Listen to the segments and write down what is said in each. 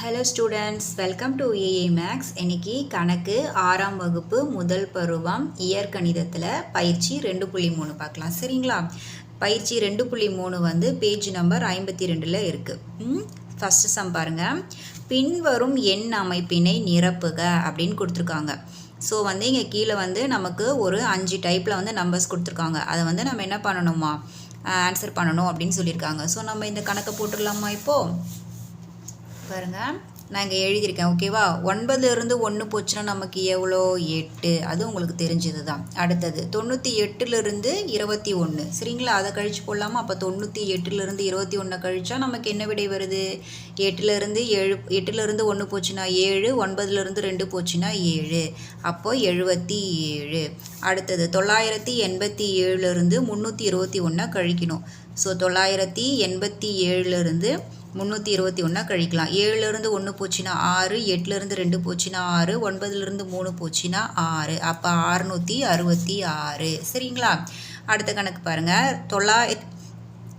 Hello students, welcome to AA maths. இன்னைக்கு கணக்கு 6ஆம் வகுப்பு முதல் பருவம் இயற்கணிதத்தில் பயிற்சி 2.3 பார்க்கலாம். சரிங்களா? பயிற்சி 2.3 வந்து பேஜ் நம்பர் 52ல் இருக்குது. ஃபஸ்ட்டு சம் பாருங்கள். பின்வரும் எண் அமைப்பினை நிரப்புக அப்படின்னு கொடுத்துருக்காங்க. ஸோ வந்து இங்கே கீழே வந்து நமக்கு ஒரு 5 டைப்பில் வந்து நம்பர்ஸ் கொடுத்துருக்காங்க. அதை வந்து நம்ம என்ன பண்ணணுமா, ஆன்சர் பண்ணணும் அப்படின்னு சொல்லியிருக்காங்க. ஸோ நம்ம இந்த கணக்கை போட்டுடலாமா? இப்போது பாருங்கள், நான் இங்கே எழுதியிருக்கேன். ஓகேவா? 9லேருந்து 1 போச்சுன்னா நமக்கு எவ்வளோ? 8. அது உங்களுக்கு தெரிஞ்சது தான். அடுத்தது 98லேருந்து 21. சரிங்களா? அதை கழிச்சு போடலாமா? அப்போ 98லேருந்து 21 கழிச்சா நமக்கு என்ன விடை வருது? 8லேருந்து 1 போச்சுன்னா 7, 9லேருந்து 2 போச்சுன்னா 7, அப்போ 77. அடுத்தது 987லேருந்து 321 கழிக்கணும். ஸோ 987லேருந்து 321 கழிக்கலாம். 7லேருந்து 1 போச்சுன்னா 6, 8லேருந்து 2 போச்சுன்னா 6, 9லேருந்து 3 போச்சுன்னா 6, அப்போ 666. சரிங்களா? அடுத்த கணக்கு பாருங்கள்.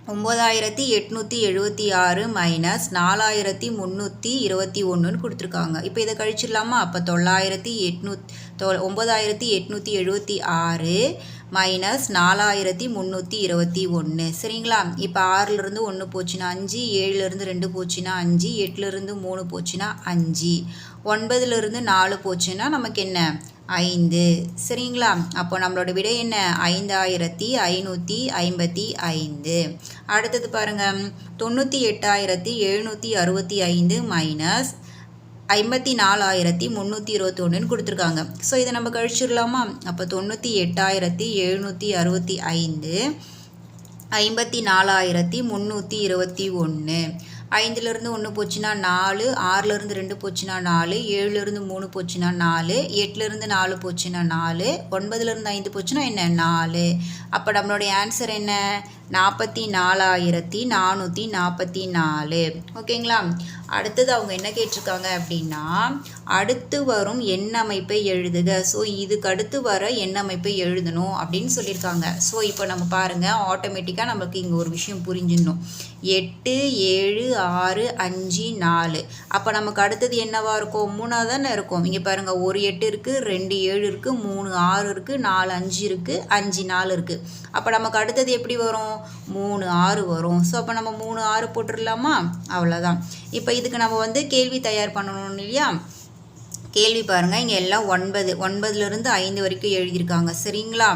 9876 மைனஸ் 4321 கொடுத்துருக்காங்க. இப்போ இதை கழிச்சிடலாமா? அப்போ 9876 மைனஸ் 4321. சரிங்களா? இப்போ 6லேருந்து 1 போச்சுன்னா 5, 7லேருந்து 2 போச்சுன்னா 5, 8லேருந்து 3 போச்சுன்னா 5, 9லேருந்து 4 போச்சுன்னா நமக்கு என்ன? 5. சரிங்களா? அப்போ நம்மளோட விடை என்ன? 5555. அடுத்தது பாருங்கள். 98765 மைனஸ் 54321 கொடுத்துருக்காங்க. ஸோ இதை நம்ம கழிச்சிடலாமா? அப்போ 98765 54321. 5லேருந்து 1 போச்சுன்னா 4, 6லேருந்து 2 போச்சுன்னா 4, 7லேருந்து 3 போச்சுன்னா 4, 8லேருந்து 4 போச்சுன்னா 4, 9லேருந்து 5 போச்சுன்னா என்ன? 4. அப்போ நம்மளுடைய ஆன்சர் என்ன? 44444. ஓகேங்களா? அடுத்தது அவங்க என்ன கேட்டிருக்காங்க அப்படின்னா, அடுத்து வரும் எண் அமைப்பை எழுதுக. ஸோ இதுக்கு அடுத்து வர எண் அமைப்பை எழுதணும் அப்படின்னு சொல்லியிருக்காங்க. ஸோ இப்போ நம்ம பாருங்கள், ஆட்டோமேட்டிக்காக நமக்கு இங்கே ஒரு விஷயம் புரிஞ்சிடணும். 8, 7, 6, 5, 4. அப்போ நமக்கு அடுத்தது என்னவா இருக்கும்? 3ஆக தானே இருக்கும். இங்கே பாருங்கள், ஒரு 8 இருக்குது, 2 7 இருக்குது, 3 6 இருக்குது, 4 5 இருக்குது, 5 4 இருக்குது. அப்போ நமக்கு அடுத்தது எப்படி வரும்? 3 6 வரும். ஸோ அப்போ நம்ம 3 6 போட்டுடலாமா? அவ்வளோதான். இப்போ இதுக்கு நம்ம வந்து கேள்வி தயார் பண்ணணும் இல்லையா? கேள்வி பாருங்கள், இங்கே எல்லாம் 9லேருந்து 5 வரைக்கும் எழுதியிருக்காங்க. சரிங்களா?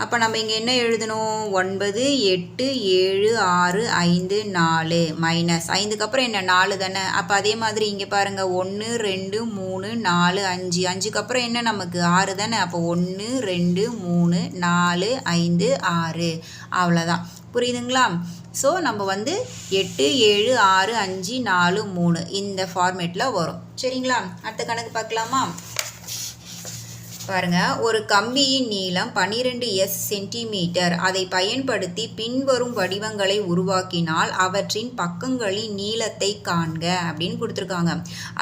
அப்போ நம்ம இங்கே என்ன எழுதணும்? 9, 8, 7, 6, 5, 4 மைனஸ் 5க்கு அப்புறம் என்ன? 4 தானே. அப்போ அதே மாதிரி இங்கே பாருங்கள், 1 2 3 4 5. 5க்கு அப்புறம் என்ன? நமக்கு 6 தானே. அப்போ 1 2 3 4 5 6. அவ்வளோதான். புரியுதுங்களா? ஸோ நம்ம வந்து 8 7 6 5 4 3 இந்த ஃபார்மேட்டில் வரும். சரிங்களா? அடுத்த கணக்கு பார்க்கலாமா? பாருங்க, ஒரு கம்பியின் நீளம் 12 சென்டிமீட்டர். அதை பயன்படுத்தி பின்வரும் வடிவங்களை உருவாக்கினால் அவற்றின் பக்கங்களின் நீளத்தை காண்க அப்படின்னு கொடுத்துருக்காங்க.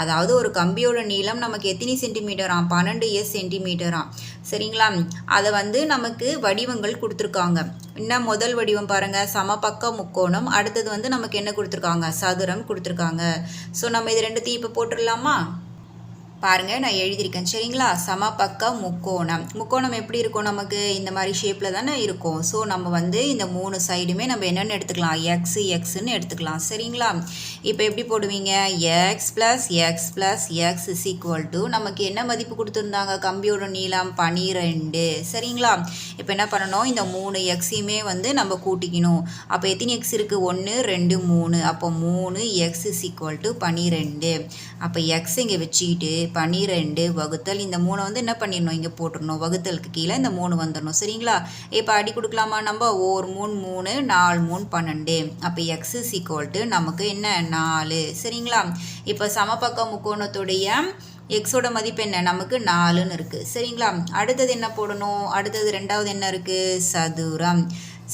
அதாவது ஒரு கம்பியோட நீளம் நமக்கு எத்தனை சென்டிமீட்டராம்? 12 சென்டிமீட்டராம். சரிங்களா? அதை வந்து நமக்கு வடிவங்கள் கொடுத்துருக்காங்க. இன்னும் முதல் வடிவம் பாருங்கள், சமபக்க முக்கோணம். அடுத்தது வந்து நமக்கு என்ன கொடுத்துருக்காங்க? சதுரம் கொடுத்துருக்காங்க. ஸோ நம்ம இது ரெண்டுத்தையும் இப்போ போட்டுடலாமா? பாருங்கள், நான் எழுதியிருக்கேன். சரிங்களா? சமபக்க முக்கோணம். முக்கோணம் எப்படி இருக்கும்? நமக்கு இந்த மாதிரி ஷேப்பில் தானே இருக்கும். ஸோ நம்ம வந்து இந்த 3 சைடுமே நம்ம என்னென்னு எடுத்துக்கலாம்? எக்ஸ்ன்னு எடுத்துக்கலாம். சரிங்களா? இப்போ எப்படி போடுவீங்க? X plus X plus X is equal to நமக்கு என்ன மதிப்பு கொடுத்துருந்தாங்க? கம்பியோட நீளம் 12. சரிங்களா? இப்போ என்ன பண்ணணும்? இந்த 3 எக்ஸையுமே வந்து நம்ம கூட்டிக்கணும். அப்போ எத்தனை எக்ஸ் இருக்குது? 1 2 3. அப்போ 3 எக்ஸ் இஸ் ஈக்குவல் டு 12. அப்போ எக்ஸ் இங்கே வச்சுக்கிட்டு 12 வகுத்தல் இந்த 3 வந்து என்ன பண்ணிடணும்? இங்கே போட்டுடணும். வகுத்தலுக்கு கீழே இந்த 3 வந்துடணும். சரிங்களா? இப்போ அடி கொடுக்கலாமா? நம்ம 1 3 3 4 3 12. அப்போ எக்ஸ் இஸ் ஈக்குவல் டு நமக்கு என்ன? 4. சரிங்களா? இப்போ சமபக்க முக்கோணத்துடைய எக்ஸோட மதிப்பு என்ன? நமக்கு 4ன்னு இருக்குது. சரிங்களா? அடுத்தது என்ன போடணும்? அடுத்தது ரெண்டாவது என்ன இருக்குது? சதுரம்.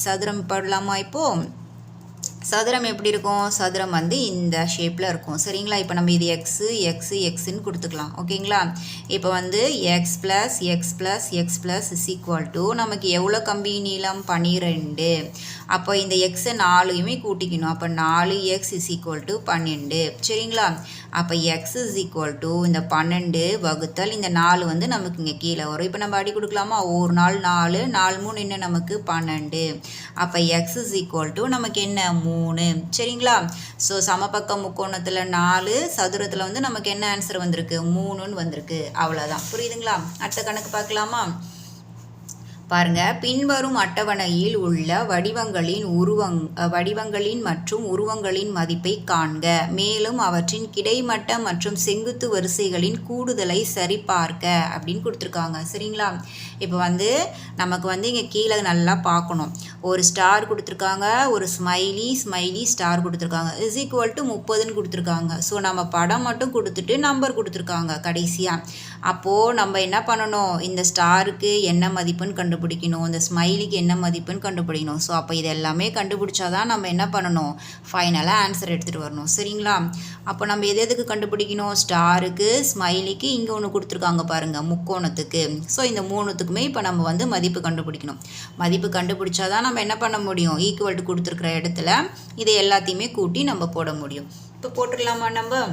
சதுரம் போடலாமா? இப்போது சதுரம் எப்படி இருக்கும்? சதுரம் வந்து இந்த ஷேப்பில் இருக்கும். சரிங்களா? இப்போ நம்ம இது எக்ஸுன்னு கொடுத்துக்கலாம். ஓகேங்களா? இப்போ வந்து X plus is equal to நமக்கு எவ்வளோ கம்பி நீளம்? 12. அப்போ இந்த எக்ஸை 4யுமே கூட்டிக்கணும். அப்போ 4x இஸ் ஈக்குவல் டு 12. சரிங்களா? அப்போ எக்ஸ் இஸ் ஈக்குவல் டு இந்த 12 வகுத்தல் இந்த 4 வந்து நமக்கு இங்கே கீழே வரும். இப்போ நம்ம அடி கொடுக்கலாமா? ஒரு நாள் 4 3 என்ன நமக்கு 12. அப்போ எக்ஸ் இஸ் ஈக்குவல் டு நமக்கு என்ன 3. சரிங்களா? ஸோ சமபக்க முக்கோணத்தில் 4, சதுரத்தில் வந்து நமக்கு என்ன ஆன்சர் வந்திருக்கு? 3ன்னு வந்திருக்கு. அவ்வளோதான். புரியுதுங்களா? அடுத்த கணக்கு பார்க்கலாமா? பாருங்க, பின்வரும் அட்டவணையில் உள்ள வடிவங்களின் மற்றும் உருவங்களின் மதிப்பை காண்க. மேலும் அவற்றின் கிடைமட்ட மற்றும் செங்குத்து வரிசைகளின் கூடுதலை சரிபார்க்க அப்படின்னு கொடுத்துருக்காங்க. சரிங்களா? இப்போ வந்து நமக்கு வந்து இங்கே கீழே நல்லா பார்க்கணும். ஒரு ஸ்டார் கொடுத்துருக்காங்க, ஒரு ஸ்மைலி ஸ்டார் கொடுத்துருக்காங்க, இஸ் ஈக்குவல் டு 30ன்னு கொடுத்துருக்காங்க. ஸோ நம்ம படம் மட்டும் கொடுத்துட்டு நம்பர் கொடுத்துருக்காங்க கடைசியாக. அப்போது நம்ம என்ன பண்ணணும்? இந்த ஸ்டாருக்கு என்ன மதிப்புன்னு கண்டுபிடிக்கணும், இந்த ஸ்மைலிக்கு என்ன மதிப்புன்னு கண்டுபிடிக்கணும். ஸோ அப்போ இது எல்லாமே கண்டுபிடிச்சாதான் நம்ம என்ன பண்ணணும்? ஃபைனலாக ஆன்சர் எடுத்துகிட்டு வரணும். சரிங்களா? அப்போ நம்ம எதுக்கு கண்டுபிடிக்கணும்? ஸ்டாருக்கு, ஸ்மைலிக்கு, இங்கே ஒன்று கொடுத்துருக்காங்க பாருங்கள், முக்கோணத்துக்கு. ஸோ இந்த 3த்துக்குமே இப்போ நம்ம வந்து மதிப்பு கண்டுபிடிக்கணும். மதிப்பு கண்டுபிடிச்சாதான் நம்ம என்ன பண்ண முடியும்? ஈக்குவல் டு கொடுத்துருக்குற இடத்துல இதை எல்லாத்தையுமே கூட்டி நம்ம போட முடியும். இப்போ போட்டுடலாமா? நம்ம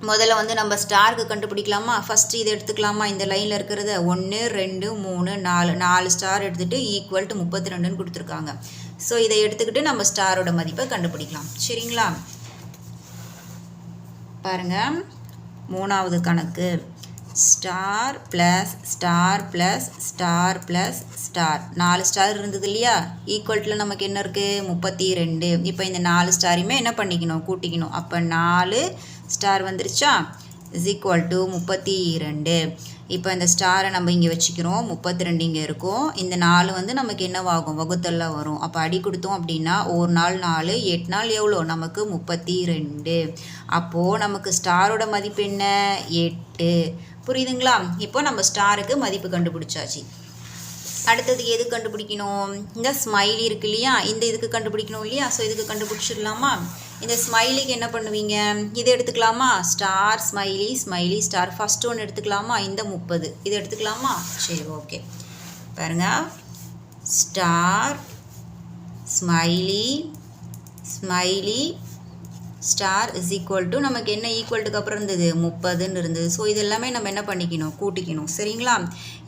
முதல்ல வந்து நம்ம ஸ்டாருக்கு கண்டுபிடிக்கலாமா? ஃபஸ்ட்டு இதை எடுத்துக்கலாமா? இந்த லைனில் இருக்கிறத 1 2 3 4 ஸ்டார் எடுத்துகிட்டு ஈக்குவல் டு 32ன்னு கொடுத்துருக்காங்க. ஸோ இதை எடுத்துக்கிட்டு நம்ம ஸ்டாரோட மதிப்பை கண்டுபிடிக்கலாம். சரிங்களா? பாருங்கள், 3வது கணக்கு. ஸ்டார் ப்ளஸ் 4 ஸ்டார் இருந்தது இல்லையா? ஈக்குவல்ட்டில் நமக்கு என்ன இருக்குது? 32. இப்போ இந்த 4 ஸ்டாரையுமே என்ன பண்ணிக்கணும்? கூட்டிக்கணும். அப்போ 4 ஸ்டார் வந்துருச்சா? Is equal to 32. இப்போ இந்த ஸ்டாரை நம்ம இங்கே வச்சுக்கிறோம். 32 இங்கே இருக்கும். இந்த 4 வந்து நமக்கு என்னவாகும்? வகுத்தல்லாம் வரும். அப்போ அடி கொடுத்தோம் அப்படின்னா ஒரு நாள் 4, 8 நாள் எவ்வளோ? நமக்கு 32. அப்போது நமக்கு ஸ்டாரோட மதிப்பு என்ன? 8. புரியுதுங்களா? இப்போ நம்ம ஸ்டாருக்கு மதிப்பு கண்டுபிடிச்சாச்சு. அடுத்தது எது கண்டுபிடிக்கணும்? இந்த ஸ்மைலி இருக்கு இல்லையா? இந்த இதுக்கு கண்டுபிடிக்கணும் இல்லையா? ஸோ இதுக்கு கண்டுபிடிச்சிடலாமா? இந்த ஸ்மைலிக்கு என்ன பண்ணுவீங்க? இதை எடுத்துக்கலாமா? ஸ்டார் ஸ்மைலி ஸ்டார் ஃபஸ்ட்டு ஒன்று எடுத்துக்கலாமா? இந்த 30 இது எடுத்துக்கலாமா? சரி, ஓகே. பாருங்க, star smiley star is equal to நமக்கு என்ன ஈக்குவல்ட்டுக்கு அப்புறம் இருந்தது? 30ன்னு இருந்தது. ஸோ இது எல்லாமே நம்ம என்ன பண்ணிக்கணும்? கூட்டிக்கணும். சரிங்களா?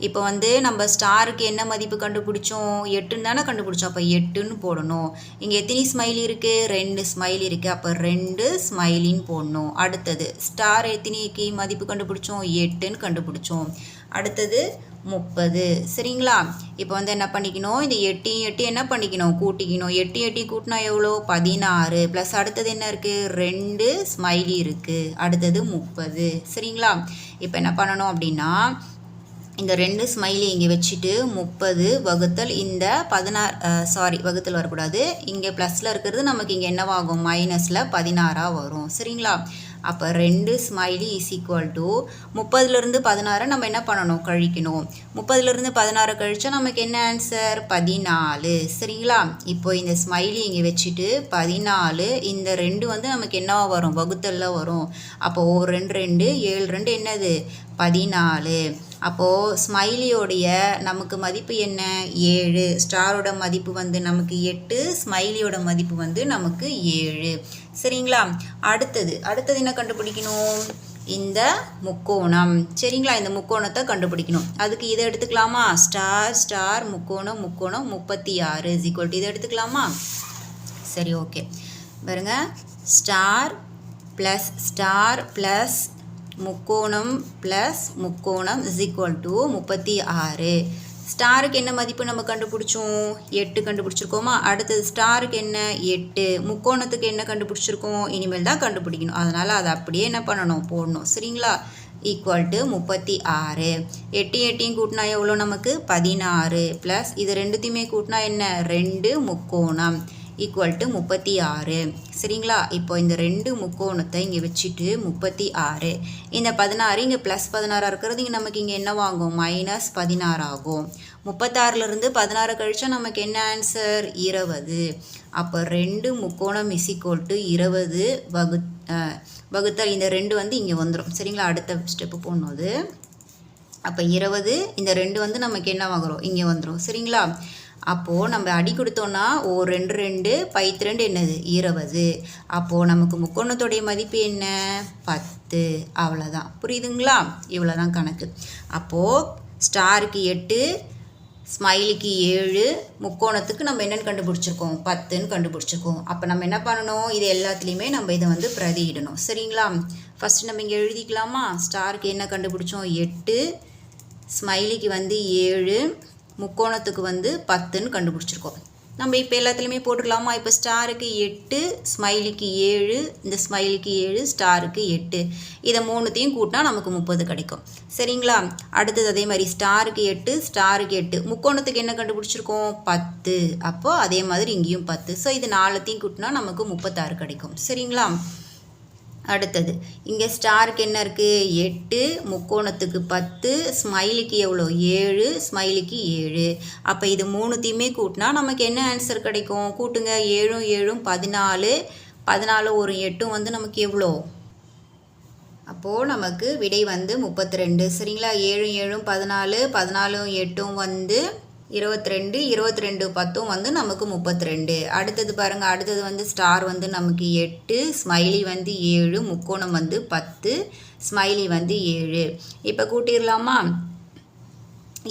இப்போ வந்து நம்ம ஸ்டாருக்கு என்ன மதிப்பு கண்டுபிடிச்சோம்? 8ன்னு தானே கண்டுபிடிச்சோம். அப்போ 8ன்னு போடணும். இங்கே எத்தனை ஸ்மைலி இருக்குது? 2 ஸ்மைலி இருக்குது. அப்போ 2 ஸ்மைலின்னு போடணும். அடுத்தது ஸ்டார் எத்தனைக்கு மதிப்பு கண்டுபிடிச்சோம்? 8ன்னு கண்டுபிடிச்சோம். அடுத்தது 30. சரிங்களா? இப்போ வந்து என்ன பண்ணிக்கணும்? இந்த 8 என்ன பண்ணிக்கணும்? கூட்டிக்கணும். 8 கூட்டினா எவ்வளோ? 16. ப்ளஸ் அடுத்தது என்ன இருக்குது? 2 ஸ்மைலி இருக்குது. அடுத்தது 30. சரிங்களா? இப்போ என்ன பண்ணணும் அப்படின்னா, இந்த 2 ஸ்மைலி இங்கே வச்சுட்டு 30 வகுத்தல் இந்த 16 வகுத்தல் வரக்கூடாது. இங்கே ப்ளஸில் இருக்கிறது நமக்கு இங்கே என்னவாகும்? மைனஸில் 16 வரும். சரிங்களா? அப்போ 2 ஸ்மைலி இஸ் ஈக்குவல் டு 30லேருந்து 16 நம்ம என்ன பண்ணணும்? கழிக்கணும். 30லேருந்து 16 கழிச்சா நமக்கு என்ன ஆன்சர்? 14. சரிங்களா? இப்போ இந்த ஸ்மைலி இங்கே வச்சுட்டு 14, இந்த 2 வந்து நமக்கு என்னவா வரும்? வகுத்தலில் வரும். அப்போ 2 7 2 என்னது? 14. அப்போது ஸ்மைலியோடைய நமக்கு மதிப்பு என்ன? 7. ஸ்டாரோட மதிப்பு வந்து நமக்கு 8, ஸ்மைலியோட மதிப்பு வந்து நமக்கு 7. சரிங்களா? அடுத்தது என்ன கண்டுபிடிக்கணும்? இந்த முக்கோணம். சரிங்களா? இந்த முக்கோணத்தை கண்டுபிடிக்கணும். அதுக்கு இதை எடுத்துக்கலாமா? ஸ்டார் முக்கோணம் 36 இஸ் ஈக்குவல் டு இதை எடுத்துக்கலாமா? சரி, ஓகே. பாருங்க, ஸ்டார் ப்ளஸ் முக்கோணம் இஸ் ஈக்குவல் டு 36. ஸ்டாருக்கு என்ன மதிப்பு நம்ம கண்டுபிடிச்சோம்? 8 கண்டுபிடிச்சிருக்கோமா? அடுத்தது ஸ்டாருக்கு என்ன? 8. முக்கோணத்துக்கு என்ன கண்டுபிடிச்சிருக்கோம்? இனிமேல் தான் கண்டுபிடிக்கணும். அதனால் அதை அப்படியே என்ன பண்ணணும்? போடணும். சரிங்களா? Equal to 36. 8 கூட்டினா எவ்வளோ நமக்கு? 16. ப்ளஸ் இது ரெண்டுத்தையுமே கூட்டினா என்ன? 2 முக்கோணம் ஈக்குவல் டு 36. சரிங்களா? இப்போ இந்த 2 முக்கோணத்தை இங்கே வச்சுட்டு 36. இந்த 16 இங்கே ப்ளஸ் 16 இருக்கிறது இங்கே நமக்கு இங்கே என்ன வாங்கும்? மைனஸ் 16 ஆகும். 36லேருந்து 16 கழிச்சா நமக்கு என்ன ஆன்சர்? 20. அப்போ 2 முக்கோணம் = 20 வகுத்தல் இந்த 2 வந்து இங்கே வந்துடும். சரிங்களா? அடுத்த ஸ்டெப்பு போடும்போது அப்போ 20 இந்த 2 வந்து நமக்கு என்ன ஆகிறோம்? இங்கே வந்துடும். சரிங்களா? அப்போது நம்ம அடி கொடுத்தோன்னா 2 2 2 என்னது 20. அப்போது நமக்கு முக்கோணத்துடைய மதிப்பு என்ன? 10. அவ்வளோதான். புரியுதுங்களா? இவ்வளோ தான் கணக்கு. அப்போது ஸ்டாருக்கு 8, ஸ்மைலிக்கு 7, முக்கோணத்துக்கு நம்ம என்னென்னு கண்டுபிடிச்சிருக்கோம்? 10ன்னு கண்டுபிடிச்சிருக்கோம். அப்போ நம்ம என்ன பண்ணணும்? இது எல்லாத்துலேயுமே நம்ம இதை வந்து பிரதியிடணும். சரிங்களா? ஃபஸ்ட்டு நம்ம இங்கே எழுதிக்கலாமா? ஸ்டாருக்கு என்ன கண்டுபிடிச்சோம்? 8, ஸ்மைலிக்கு வந்து 7, முக்கோணத்துக்கு வந்து 10ன்னு கண்டுபிடிச்சிருக்கோம். நம்ம இப்போ எல்லாத்துலேயுமே போட்டுக்கலாமா? இப்போ ஸ்டாருக்கு 8, ஸ்மைலிக்கு 7, இந்த ஸ்மைலிக்கு 7, ஸ்டாருக்கு 8. இதை மூணுத்தையும் கூட்டினா நமக்கு 30 கிடைக்கும். சரிங்களா? அடுத்தது அதே மாதிரி ஸ்டாருக்கு 8, ஸ்டாருக்கு 8, முக்கோணத்துக்கு என்ன கண்டுபிடிச்சிருக்கோம்? 10. அப்போது அதே மாதிரி இங்கேயும் 10. ஸோ இது 4த்தையும் கூட்டினா நமக்கு 36 கிடைக்கும். சரிங்களா? அடுத்தது இங்கே ஸ்டாருக்கு என்ன இருக்குது? 8, முக்கோணத்துக்கு 10, ஸ்மைலுக்கு எவ்வளோ? 7, ஸ்மைலுக்கு 7. அப்போ இது மூணுத்தையுமே கூட்டினா நமக்கு என்ன ஆன்சர் கிடைக்கும்? கூட்டுங்க. 7 7 14, 14 ஒரு 8 வந்து நமக்கு எவ்வளோ? அப்போது நமக்கு விடை வந்து 32. சரிங்களா? 7 7 14, 14 8 வந்து 22, 22 10 வந்து நமக்கு 32. அடுத்தது பாருங்கள். அடுத்தது வந்து ஸ்டார் வந்து நமக்கு 8, ஸ்மைலி வந்து 7, முக்கோணம் வந்து 10, ஸ்மைலி வந்து 7. இப்போ கூட்டிடலாமா?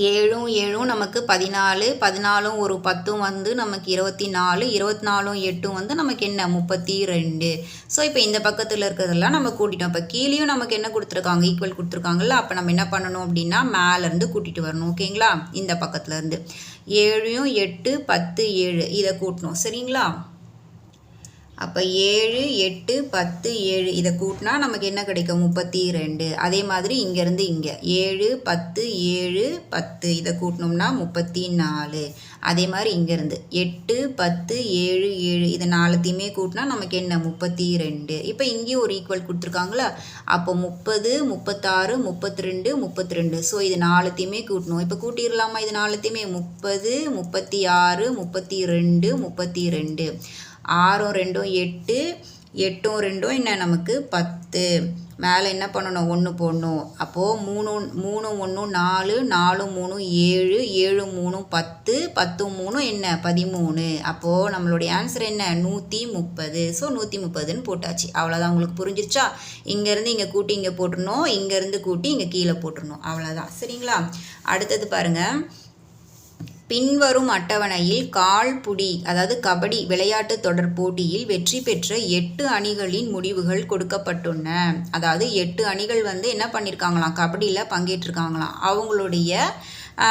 7 7 நமக்கு 14, 14 ஒரு 10 வந்து நமக்கு 24, 24 8 வந்து நமக்கு என்ன? 32. ஸோ இப்போ இந்த பக்கத்தில் இருக்கிறதெல்லாம் நம்ம கூட்டிட்டோம். இப்போ கீழேயும் நமக்கு என்ன கொடுத்துருக்காங்க? ஈக்குவல் கொடுத்துருக்காங்கல்ல. அப்போ நம்ம என்ன பண்ணணும் அப்படின்னா மேலேருந்து கூட்டிகிட்டு வரணும். ஓகேங்களா? இந்த பக்கத்துலேருந்து 7 8 10 7 இதை கூட்டணும். சரிங்களா? அப்போ 7 8 10 7 இதை கூட்டினா நமக்கு என்ன கிடைக்கும்? 32. அதே மாதிரி இங்கேருந்து இங்கே 7 10 7 10 இதை கூட்டினோம்னா 34. அதே மாதிரி இங்கேருந்து 8 10 7 7 இதை 4த்தையுமே கூட்டினா நமக்கு என்ன? 32. இப்போ இங்கேயும் ஒரு ஈக்குவல் கொடுத்துருக்காங்களா? அப்போ 30 36 32 32. ஸோ இது 4த்தையுமே கூட்டணும். இப்போ கூட்டிடலாமா? இது 4த்தையுமே 30 36 32 32. 6 2 8, 8 2 என்ன? நமக்கு 10. மேலே என்ன பண்ணணும்? 1 போடணும். அப்போது 3 3 1 4, 4 3 7, 7 3 10, 10 3 என்ன? 13. அப்போது நம்மளுடைய ஆன்சர் என்ன? 130. ஸோ 130ன்னு போட்டாச்சு. அவ்வளோதான். உங்களுக்கு புரிஞ்சிருச்சா? இங்கேருந்து இங்கே கூட்டி இங்கே போட்டுருணும், இங்கேருந்து கூட்டி இங்கே கீழே போட்டுருணும். அவ்வளோதான். சரிங்களா? அடுத்தது பாருங்கள். பின்வரும் அட்டவணையில் கால்புடி அதாவது கபடி விளையாட்டு தொடர் போட்டியில் வெற்றி பெற்ற 8 அணிகளின் முடிவுகள் கொடுக்கப்பட்டுள்ளன. அதாவது 8 அணிகள் வந்து என்ன பண்ணியிருக்காங்களாம்? கபடியில் பங்கேற்றிருக்காங்களாம். அவங்களுடைய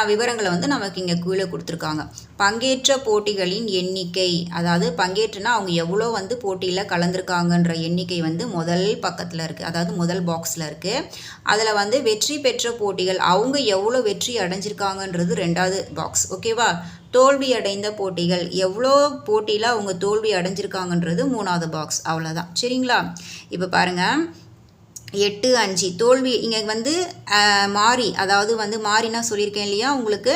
விவரங்களை வந்து நமக்கு இங்கே கீழே கொடுத்துருக்காங்க. பங்கேற்ற போட்டிகளின் எண்ணிக்கை, அதாவது பங்கேற்றுனா அவங்க எவ்வளோ வந்து போட்டியில் கலந்துருக்காங்கன்ற எண்ணிக்கை வந்து முதல் பக்கத்தில் இருக்குது, அதாவது முதல் பாக்ஸில் இருக்குது. அதில் வந்து வெற்றி பெற்ற போட்டிகள் அவங்க எவ்வளோ வெற்றி அடைஞ்சிருக்காங்கன்றது 2வது பாக்ஸ். ஓகேவா? தோல்வி அடைந்த போட்டிகள் எவ்வளோ போட்டியில் அவங்க தோல்வி அடைஞ்சிருக்காங்கன்றது 3வது பாக்ஸ். அவ்வளோதான். சரிங்களா? இப்போ பாருங்கள். 8 5 தோல்வி இங்கே வந்து மாறி, அதாவது வந்து மாறினா சொல்லியிருக்கேன் இல்லையா உங்களுக்கு?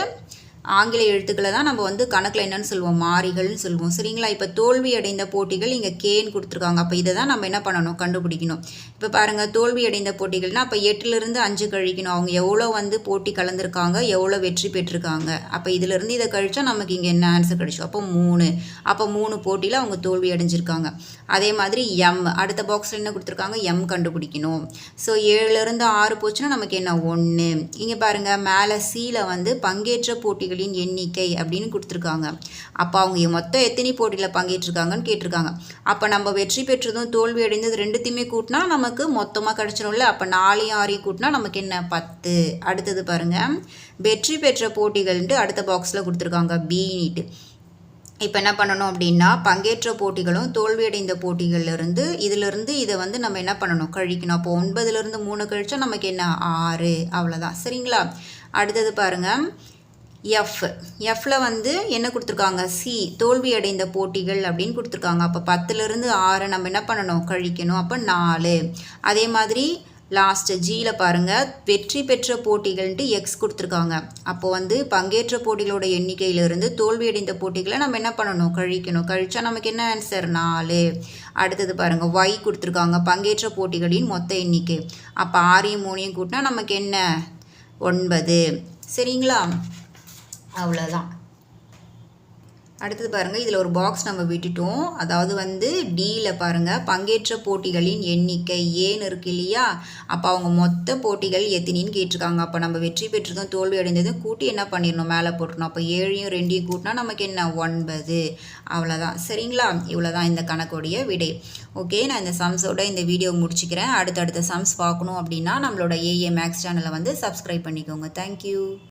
ஆங்கில எழுத்துக்களை தான் நம்ம வந்து கணக்கில் என்னன்னு சொல்லுவோம்? மாறிகள்னு சொல்லுவோம். சரிங்களா? இப்போ தோல்வி அடைந்த போட்டிகள் இங்கே கேன்னு கொடுத்துருக்காங்க. அப்போ இதை தான் நம்ம என்ன பண்ணணும்? கண்டுபிடிக்கணும். இப்போ பாருங்கள். தோல்வி அடைந்த போட்டிகள்னால் அப்போ 8லேருந்து 5 கழிக்கணும். அவங்க எவ்வளோ வந்து போட்டி கலந்துருக்காங்க, எவ்வளோ வெற்றி பெற்றிருக்காங்க. அப்போ இதிலேருந்து இதை கழிச்சா நமக்கு இங்கே என்ன ஆன்சர் கிடைச்சோம்? அப்போ 3. அப்போ 3 போட்டியில் அவங்க தோல்வி அடைஞ்சிருக்காங்க. அதே மாதிரி எம் அடுத்த பாக்ஸில் என்ன கொடுத்துருக்காங்க? எம் கண்டுபிடிக்கணும். ஸோ 7லேருந்து 6 போச்சுன்னா நமக்கு என்ன? 1. இங்கே பாருங்கள். மேலே சியில் வந்து பங்கேற்ற போட்டிகளின் எண்ணிக்கை அப்படின்னு கொடுத்துருக்காங்க. அப்போ அவங்க மொத்தம் எத்தனை போட்டியில் பங்கேற்றிருக்காங்கன்னு கேட்டிருக்காங்க. அப்போ நம்ம வெற்றி பெற்றதும் தோல்வி அடைந்தது 2த்தையுமே கூட்டினா நமக்கு மொத்தமாக கிடச்சிடும்ல. அப்போ 4 6 கூட்டினா நமக்கு என்ன? 10. அடுத்தது பாருங்கள். வெற்றி பெற்ற போட்டிகள்ன்ட்டு அடுத்த பாக்ஸில் கொடுத்துருக்காங்க பின்னுட்டு. இப்போ என்ன பண்ணணும் அப்படின்னா பங்கேற்ற போட்டிகளும் தோல்வியடைந்த போட்டிகள்லேருந்து இதிலிருந்து இதை வந்து நம்ம என்ன பண்ணணும்? கழிக்கணும். அப்போ 9லேருந்து 3 கழிச்சா நமக்கு என்ன? 6. அவ்வளோதான். சரிங்களா? அடுத்தது பாருங்கள். எஃப்ல வந்து என்ன கொடுத்துருக்காங்க? சி தோல்வி அடைந்த போட்டிகள் அப்படின்னு கொடுத்துருக்காங்க. அப்போ 10லேருந்து 6 நம்ம என்ன பண்ணணும்? கழிக்கணும். அப்போ 4. அதே மாதிரி லாஸ்ட்டு ஜியில் பாருங்கள் வெற்றி பெற்ற போட்டிகள்ன்ட்டு எக்ஸ் கொடுத்துருக்காங்க. அப்போ வந்து பங்கேற்ற போட்டிகளோட எண்ணிக்கையிலிருந்து தோல்வியடைந்த போட்டிகளை நம்ம என்ன பண்ணணும், கழிக்கணும். கழிச்சா நமக்கு என்ன ஆன்சர், 4. அடுத்தது பாருங்கள் ஒய் கொடுத்துருக்காங்க பங்கேற்ற போட்டிகளின் மொத்த எண்ணிக்கை. அப்போ 6யும் 3யும் கூட்டினா நமக்கு என்ன, 9. சரிங்களா, அவ்வளோதான். அடுத்தது பாருங்கள் இதில் ஒரு பாக்ஸ் நம்ம விட்டுட்டோம். அதாவது வந்து டியில் பாருங்கள் பங்கேற்ற போட்டிகளின் எண்ணிக்கை ஏன்னு இருக்கு இல்லையா. அப்போ அவங்க மொத்த போட்டிகள் எத்தனின்னு கேட்டிருக்காங்க. அப்போ நம்ம வெற்றி பெற்றதும் தோல்வி அடைந்ததும் கூட்டி என்ன பண்ணிடணும், மேலே போட்டுருணும். அப்போ 7யும் 2யும் கூட்டினா நமக்கு என்ன, 9. அவ்வளோதான். சரிங்களா, இவ்வளோதான் இந்த கணக்குடைய விடை. ஓகே, நான் இந்த சம்ஸோட இந்த வீடியோ முடிச்சுக்கிறேன். அடுத்தடுத்த சம்ஸ் பார்க்கணும் அப்படின்னா நம்மளோட ஏஏ மேக்ஸ் சேனலை வந்து சப்ஸ்கிரைப் பண்ணிக்கோங்க. தேங்க்யூ.